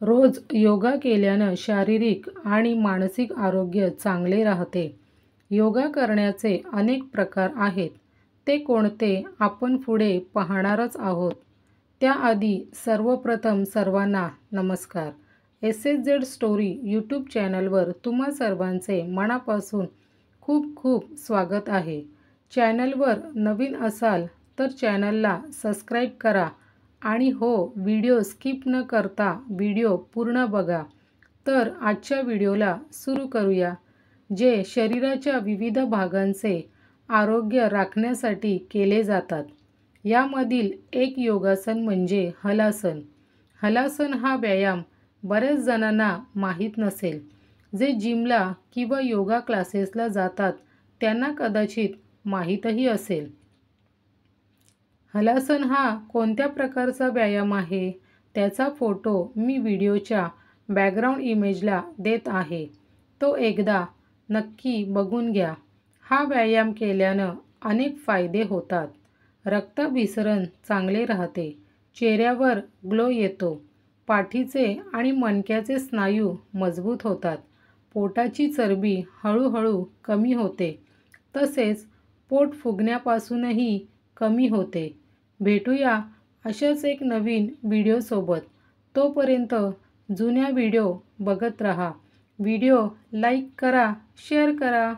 रोज योगा केल्यानं शारीरिक आणि मानसिक आरोग्य चांगले राहते. योगा करण्याचे अनेक प्रकार आहेत. ते कोणते आपण पुढे पाहणारच आहोत. त्याआधी सर्वप्रथम सर्वांना नमस्कार. SSZ स्टोरी यूट्यूब चॅनलवर तुम्हा सर्वांचे मनापासून खूप खूप स्वागत आहे. चॅनलवर नवीन असाल तर चॅनलला सबस्क्राईब करा आणि हो, व्हिडिओ स्किप न करता व्हिडिओ पूर्ण बघा. तर आजच्या व्हिडिओला सुरू करूया, जे शरीराच्या विविध भागांचे आरोग्य राखण्यासाठी केले जातात. यामधील एक योगासन म्हणजे हलासन. हलासन हा व्यायाम बऱ्याच जणांना माहीत नसेल. जे जिमला किंवा योगा क्लासेसला जातात त्यांना कदाचित माहीतही असेल. हलासन हा कोणत्या प्रकारचा व्यायाम आहे, त्याचा फोटो मी व्हिडिओच्या बॅकग्राऊंड इमेजला देत आहे. तो एकदा नक्की बघून घ्या. हा व्यायाम केल्यानं अनेक फायदे होतात. रक्ताभिसरण चांगले राहते, चेहऱ्यावर ग्लो येतो, पाठीचे आणि मणक्याचे स्नायू मजबूत होतात, पोटाची चरबी हळूहळू कमी होते, तसेच पोट फुगण्यापासूनही कमी होते. भेटूया अशाच एक नवीन व्हिडिओसोबत. तोपर्यंत जुन्या व्हिडिओ बघत रहा. व्हिडिओ लाईक करा, शेअर करा.